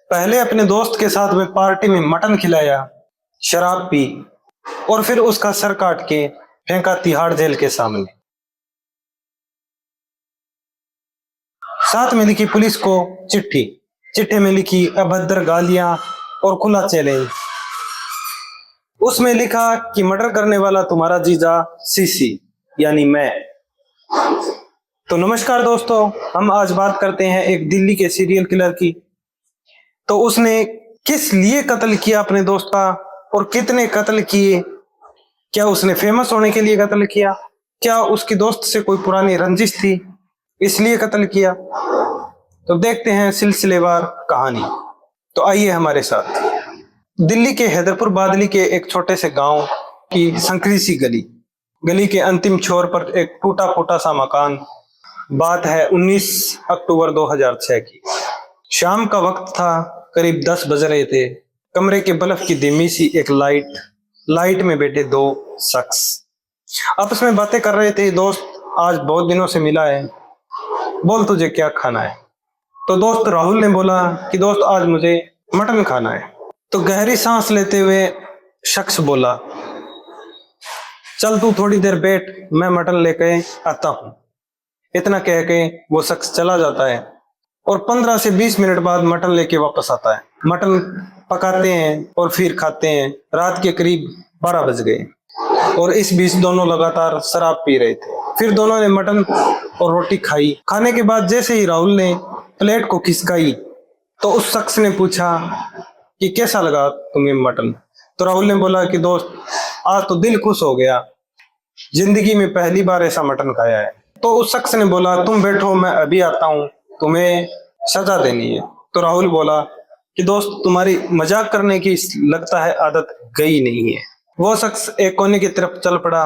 पहले अपने दोस्त के साथ में पार्टी में मटन खिलाया, शराब पी और फिर उसका सर काट के फेंका तिहाड़ जेल के सामने। साथ में लिखी पुलिस को चिट्ठी, चिट्ठी में लिखी अभद्र गालियां और खुला चैलेंज। उसमें लिखा कि मर्डर करने वाला तुम्हारा जीजा सीसी यानी मैं। तो नमस्कार दोस्तों, हम आज बात करते हैं एक दिल्ली के सीरियल किलर की। तो उसने किस लिए कत्ल किया अपने दोस्त का और कितने कत्ल किए? क्या उसने फेमस होने के लिए कत्ल किया? क्या उसकी दोस्त से कोई पुरानी रंजिश थी इसलिए कत्ल किया? तो देखते हैं सिलसिलेवार कहानी। तो आइए हमारे साथ। दिल्ली के हैदरपुर बादली के एक छोटे से गांव की संकरी सी गली के अंतिम छोर पर एक टूटा फूटा सा मकान। बात है 19 अक्टूबर 2006 की। शाम का वक्त था, करीब 10 बज रहे थे। कमरे के बल्ब की धीमी सी एक लाइट में बैठे दो शख्स आपस में बातें कर रहे थे। दोस्त, आज बहुत दिनों से मिला है, बोल तुझे क्या खाना है? तो दोस्त राहुल ने बोला कि दोस्त आज मुझे मटन खाना है। तो गहरी सांस लेते हुए शख्स बोला, चल तू थोड़ी देर बैठ, मैं मटन लेके आता हूं। इतना कह के वो शख्स चला जाता है और 15 से 20 मिनट बाद मटन लेके वापस आता है। मटन पकाते हैं और फिर खाते हैं। रात के करीब 12 बज गए और इस बीच दोनों लगातार शराब पी रहे थे। फिर दोनों ने मटन और रोटी खाई। खाने के बाद जैसे ही राहुल ने प्लेट को खिसकाई तो उस शख्स ने पूछा कि कैसा लगा तुम्हें मटन? तो राहुल ने बोला कि दोस्त आज तो दिल खुश हो गया, जिंदगी में पहली बार ऐसा मटन खाया है। तो उस शख्स ने बोला तुम बैठो, मैं अभी आता हूं, तुम्हें सजा देनी है। तो राहुल बोला कि दोस्त तुम्हारी मजाक करने की लगता है आदत गई नहीं है। वो शख्स एक कोने की तरफ चल पड़ा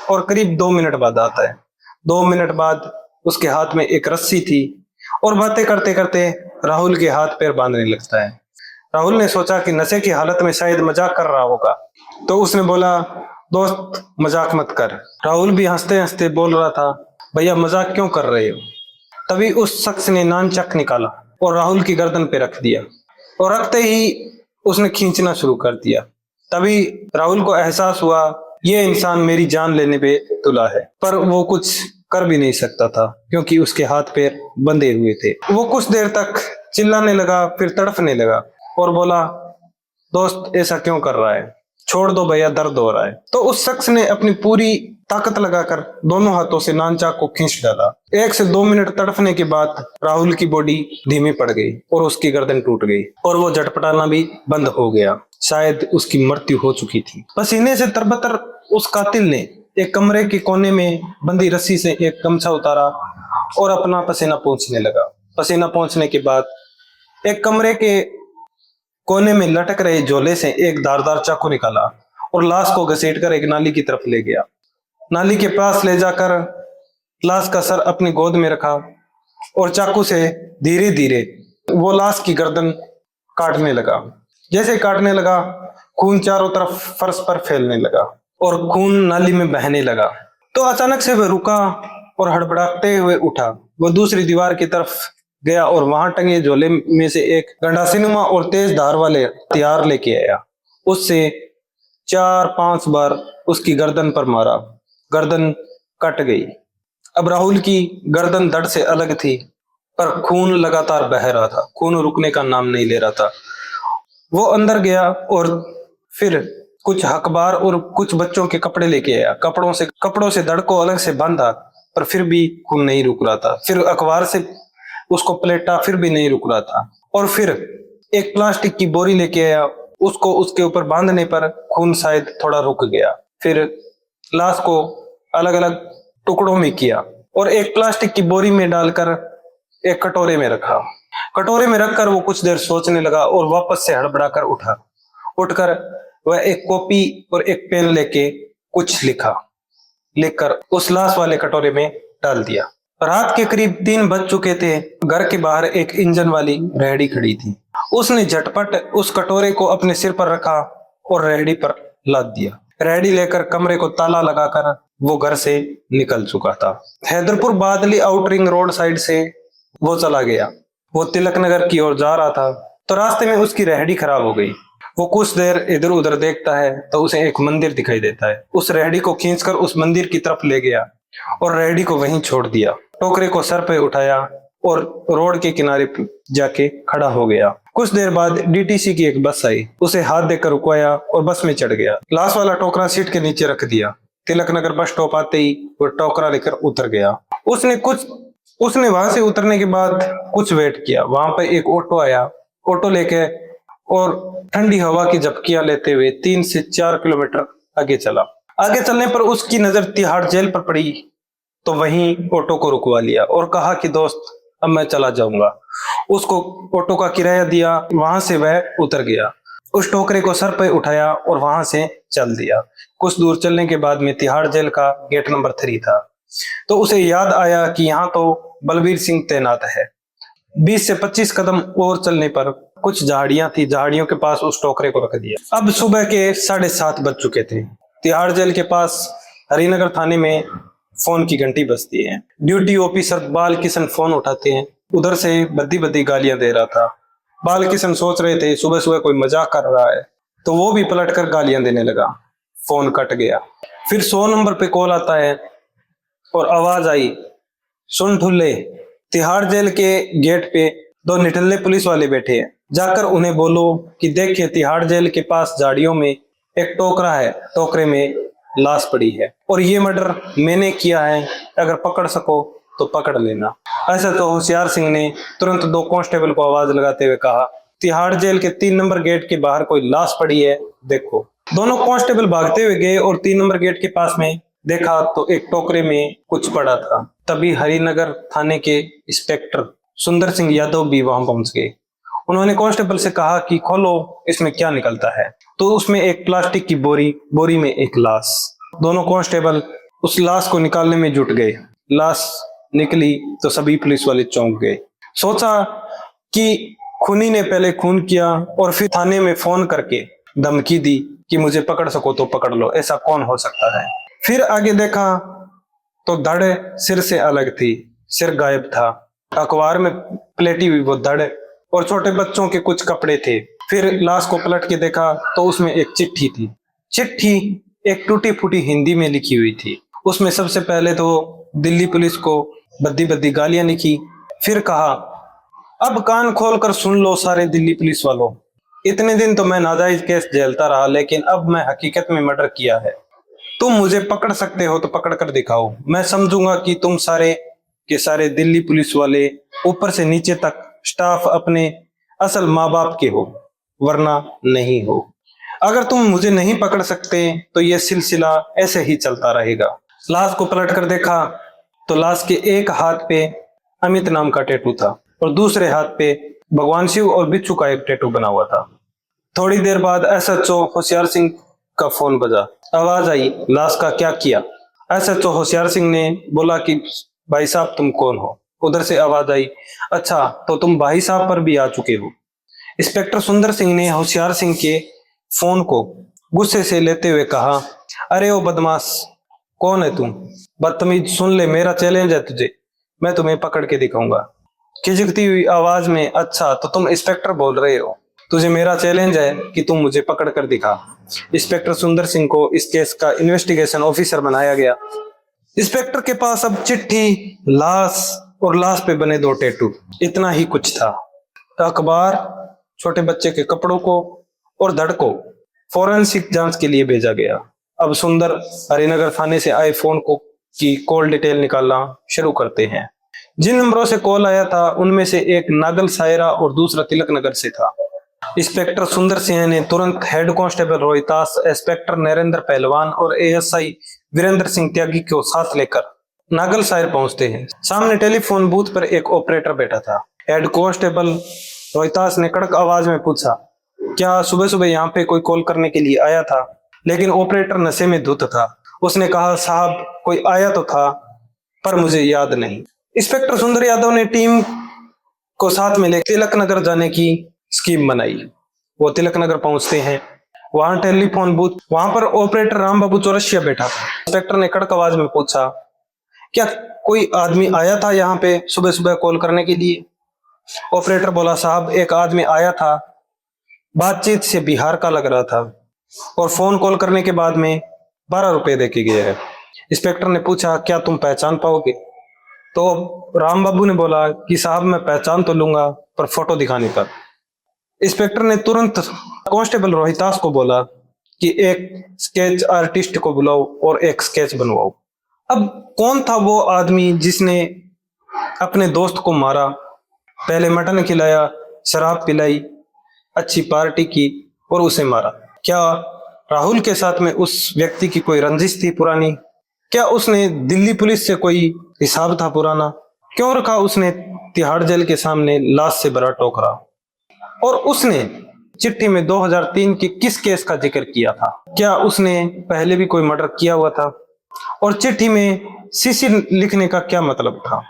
और करीब 2 मिनट बाद आता है। 2 मिनट बाद उसके हाथ में एक रस्सी थी और बातें करते करते राहुल के हाथ पैर बांधने लगता है। राहुल ने सोचा कि नशे की हालत में शायद मजाक कर रहा होगा, तो उसने बोला दोस्त मजाक मत कर। राहुल भी हंसते हंसते बोल रहा था, भैया मजाक क्यों कर रहे हो? तभी उस शख्स ने नानचक निकाला और राहुल की गर्दन पे रख दिया और रखते ही उसने खींचना शुरू कर दिया। तभी राहुल को एहसास हुआ ये इंसान मेरी जान लेने पे तुला है, पर वो कुछ कर भी नहीं सकता था क्योंकि उसके हाथ पैर बंधे हुए थे। वो कुछ देर तक चिल्लाने लगा, फिर तड़फने लगा और बोला दोस्त ऐसा क्यों कर रहा है? छोड़ दो भैया, दर्द हो रहा है। तो उस शख्स ने अपनी पूरी ताकत लगाकर दोनों हाथों से नानचाक को खींच डाला। 1 से 2 मिनट तड़फने के बाद राहुल की बॉडी धीमी पड़ गई और उसकी गर्दन टूट गई और वो झटपटाना भी बंद हो गया। शायद उसकी मृत्यु हो चुकी थी। पसीने से तरबतर उस कातिल ने एक कमरे के कोने में बंधी रस्सी से एक गमछा उतारा और अपना पसीना पोंछने लगा। पसीना पोंछने के बाद एक कमरे के कोने में लटक रहे झोले से एक धारदार चाकू निकाला और लाश को घसीटकर एक नाली की तरफ ले गया। नाली के पास ले जाकर लाश का सर अपनी गोद में रखा और चाकू से धीरे धीरे वो लाश की गर्दन काटने लगा। जैसे काटने लगा, खून चारों तरफ फर्श पर फैलने लगा और खून नाली में बहने लगा। तो अचानक से वह रुका और हड़बड़ाते हुए उठा। वह दूसरी दीवार की तरफ गया और वहां टंगे झोले में से एक गंडासीनुमा और तेज धार वाले हथियार लेके आया। उससे 4-5 बार उसकी गर्दन पर मारा। गर्दन कट गई। अब राहुल की गर्दन धड़ से अलग थी, पर खून लगातार बह रहा था। खून रुकने का नाम नहीं ले रहा था। वो अंदर गया और फिर कुछ अखबार और कुछ बच्चों के कपड़े लेके आया। कपड़ों से धड़ को अलग से बांधा, पर फिर भी खून नहीं रुक रहा था। फिर अखबार से उसको पलटा, फिर भी नहीं रुक रहा था। और फिर एक प्लास्टिक की बोरी लेके आया। उसको उसके ऊपर बांधने पर खून शायद थोड़ा रुक गया। फिर लाश को अलग अलग टुकड़ों में किया और एक प्लास्टिक की बोरी में डालकर एक कटोरे में रखा। कटोरे में रखकर वो कुछ देर सोचने लगा और वापस से हड़बड़ाकर उठकर वह एक कॉपी और एक पेन लेके कुछ लिखकर उस लाश वाले कटोरे में डाल दिया। रात के करीब 3 बज चुके थे। घर के बाहर एक इंजन वाली रेहड़ी खड़ी थी। उसने झटपट उस कटोरे को अपने सिर पर रखा और रेहड़ी पर लाद दिया। रेहड़ी लेकर कमरे को ताला लगाकर वो घर से निकल चुका था। हैदरपुर बादली आउट रिंग रोड साइड से वो चला गया। वो तिलक नगर की ओर जा रहा था। तो रास्ते में उसकी रेहड़ी खराब हो गई। वो कुछ देर इधर उधर देखता है तो उसे एक मंदिर दिखाई देता है। उस रेहड़ी को खींचकर उस मंदिर की तरफ ले गया और रेहड़ी को वहीं छोड़ दिया। टोकरे को सर पे उठाया और रोड के किनारे जाके खड़ा हो गया। कुछ देर बाद डीटीसी की एक बस आई, उसे हाथ देकर रुकवाया और बस में चढ़ गया। लाश वाला टोकरा सीट के नीचे रख दिया। तिलक नगर बस स्टॉप आते ही वो टोकरा लेकर उतर गया। उसने वहां से उतरने के बाद कुछ वेट किया। वहां पर एक ऑटो आया। ऑटो लेके और ठंडी हवा की झपकियां लेते हुए 3 से 4 किलोमीटर आगे चला। आगे चलने पर उसकी नजर तिहाड़ जेल पर पड़ी तो वहीं ऑटो को रुकवा लिया और कहा कि दोस्त अब मैं चला जाऊंगा। उसको ऑटो का किराया दिया। वहां से वह उतर गया। उस टोकरे को सर पर उठाया और वहां से चल दिया। कुछ दूर चलने के बाद में तिहाड़ जेल का गेट नंबर 3 था। तो उसे याद आया कि यहाँ तो बलबीर सिंह तैनात है। 20 से 25 कदम और चलने पर कुछ झाड़ियां थी। झाड़ियों के पास उस टोकरे को रख दिया। अब सुबह के 7:30 बज चुके थे। तिहाड़ जेल के पास हरिनगर थाने में फोन की घंटी बजती है। ड्यूटी ऑफिसर बाल किशन फोन उठाते हैं। उधर से बद्दी बद्दी गालियां दे रहा था। बाल किशन सोच रहे थे सुबह सुबह कोई मजाक कर रहा है, तो वो भी पलटकर गालियां देने लगा। फोन कट गया। फिर 100 नंबर पे कॉल आता है और आवाज आई, सुन ठुल्ले, तिहाड़ जेल के गेट पे 2 निठल्ले पुलिस वाले बैठे हैं। जाकर उन्हें बोलो कि देखिए तिहाड़ जेल के पास झाड़ियों में एक टोकरा है, टोकरे में लाश पड़ी है और ये मर्डर मैंने किया है। अगर पकड़ सको तो पकड़ लेना। ऐसा तो होशियार सिंह ने तुरंत 2 कांस्टेबल को आवाज लगाते हुए कहा, तिहाड़ जेल के 3 नंबर गेट के बाहर कोई लाश पड़ी है, देखो। दोनों कांस्टेबल भागते हुए गए और 3 नंबर गेट के पास में देखा तो एक टोकरे में कुछ पड़ा था। तभी हरिनगर थाने के इंस्पेक्टर सुंदर सिंह यादव भी वहां पहुंच गए। उन्होंने कांस्टेबल से कहा कि खोलो, इसमें क्या निकलता है। तो उसमें एक प्लास्टिक की बोरी में एक लाश। दोनों कांस्टेबल उस लाश को निकालने में जुट गए। लाश निकली तो सभी पुलिस वाले चौंक गए। सोचा कि खूनी ने पहले खून किया और फिर थाने में फोन करके धमकी दी कि मुझे पकड़ सको तो पकड़ लो, ऐसा कौन हो सकता है। फिर आगे देखा तो धड़ सिर से अलग थी, सिर गायब था। अखबार में प्लेटी हुई वो धड़ और छोटे बच्चों के कुछ कपड़े थे। फिर लाश को पलट के देखा तो उसमें एक चिट्ठी थी। चिट्ठी एक टूटी फूटी हिंदी में लिखी हुई थी। उसमें सबसे पहले तो दिल्ली पुलिस को बद्दी बद्दी गालियां लिखी। फिर कहा, अब कान खोलकर सुन लो सारे दिल्ली पुलिस वालों, इतने दिन तो मैं नाजायज केस झेलता रहा, लेकिन अब मैं हकीकत में मर्डर किया है। तुम मुझे पकड़ सकते हो तो पकड़ कर दिखाओ। मैं समझूंगा कि तुम सारे के सारे दिल्ली पुलिस वाले ऊपर से नीचे तक स्टाफ अपने असल माँ बाप के हो, वरना नहीं हो। अगर तुम मुझे नहीं पकड़ सकते तो यह सिलसिला ऐसे ही चलता रहेगा। लाश को पलट कर देखा तो लाश के एक हाथ पे अमित नाम का टैटू था और दूसरे हाथ पे भगवान शिव और बिच्छू का एक टैटू बना हुआ था। थोड़ी देर बाद एसएचओ होशियार सिंह का फोन बजा। आवाज आई, लाश का क्या किया। एसएचओ होशियार सिंह ने बोला कि भाई साहब तुम कौन हो। उधर से आवाज आई, अच्छा तो तुम भाई साहब पर भी आ चुके हो। इंस्पेक्टर सुंदर सिंह ने होशियार सिंह के फोन को गुस्से से लेते हुए कहा, अरे ओ बदमाश, कौन है तुम? बदतमीज, सुन ले, मेरा चैलेंज है तुझे, मैं तुम्हें पकड़ के दिखाऊंगा। खिजकती हुई आवाज में, अच्छा तो तुम इंस्पेक्टर बोल रहे हो, तुझे मेरा चैलेंज है कि तुम मुझे पकड़ कर दिखा। इंस्पेक्टर सुंदर सिंह को इस केस का इन्वेस्टिगेशन ऑफिसर बनाया गया। इंस्पेक्टर के पास अब चिट्ठी, लाश और लाश पे बने 2 टैटू, इतना ही कुछ था। अखबार, छोटे बच्चे के कपड़ों को और धड़ को फोरेंसिक जांच के लिए भेजा गया। अब सुंदर हरिनगर थाने से आए फोन को की कॉल डिटेल निकालना शुरू करते हैं। जिन नंबरों से कॉल आया था उनमें से एक नागल सायरा और दूसरा तिलक नगर से था। इंस्पेक्टर सुंदर सिंह ने तुरंत head constable Rohitas, inspector Narendra पहलवान और एएसआई वीरेंद्र सिंह त्यागी को साथ लेकर नागल सायर पहुंचते हैं। सामने टेलीफोन बूथ पर एक ऑपरेटर बैठा था। हेड कांस्टेबल रोहितास ने कड़क आवाज में पूछा, क्या सुबह सुबह यहाँ पे कोई कॉल करने के लिए आया था? लेकिन ऑपरेटर नशे में धुत था। उसने कहा, साहब कोई आया तो था पर मुझे याद नहीं। इंस्पेक्टर सुंदर यादव ने टीम को साथ में लेकर तिलक नगर जाने की स्कीम बनाई। वो तिलक नगर पहुंचते हैं। वहां टेलीफोन बूथ, वहां पर ऑपरेटर राम बाबू चौरसिया बैठा था। इंस्पेक्टर ने कड़क आवाज में पूछा, क्या कोई आदमी आया था यहाँ पे सुबह सुबह कॉल करने के लिए? ऑपरेटर बोला साहब एक आदमी आया था, बातचीत से बिहार का लग रहा था और फोन कॉल करने के बाद में 12 रुपए दे के गया है। इंस्पेक्टर ने पूछा क्या तुम पहचान पाओगे? तो राम बाबू ने बोला कि साहब मैं पहचान तो लूंगा पर फोटो दिखाने पर। इंस्पेक्टर ने तुरंत कांस्टेबल रोहितास को बोला कि एक स्केच आर्टिस्ट को बुलाओ और एक स्केच बनवाओ। अब कौन था वो आदमी जिसने अपने दोस्त को मारा, पहले मटन खिलाया, शराब पिलाई, अच्छी पार्टी की और उसे मारा? क्या राहुल के साथ में उस व्यक्ति की कोई रंजिश थी पुरानी? क्या उसने दिल्ली पुलिस से कोई हिसाब था पुराना? क्यों रखा उसने तिहाड़ जेल के सामने लाश से भरा टोकरा? और उसने चिट्ठी में 2003 के किस केस का जिक्र किया था? क्या उसने पहले भी कोई मर्डर किया हुआ था? और चिट्ठी में सीसी लिखने का क्या मतलब था?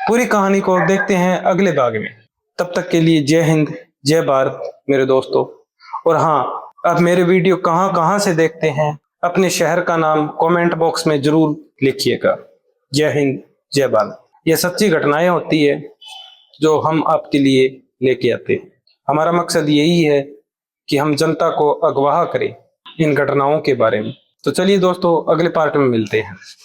पूरी कहानी को देखते हैं अगले भाग में। तब तक के लिए जय हिंद, जय भारत मेरे दोस्तों। और हाँ, आप मेरे वीडियो कहाँ कहाँ से देखते हैं, अपने शहर का नाम कमेंट बॉक्स में जरूर लिखिएगा। जय हिंद, जय भारत। ये सच्ची घटनाएं होती है जो हम आपके लिए लेके आते हैं। हमारा मकसद यही है कि हम जनता को अगवाह करें इन घटनाओं के बारे में। तो चलिए दोस्तों, अगले पार्ट में मिलते हैं।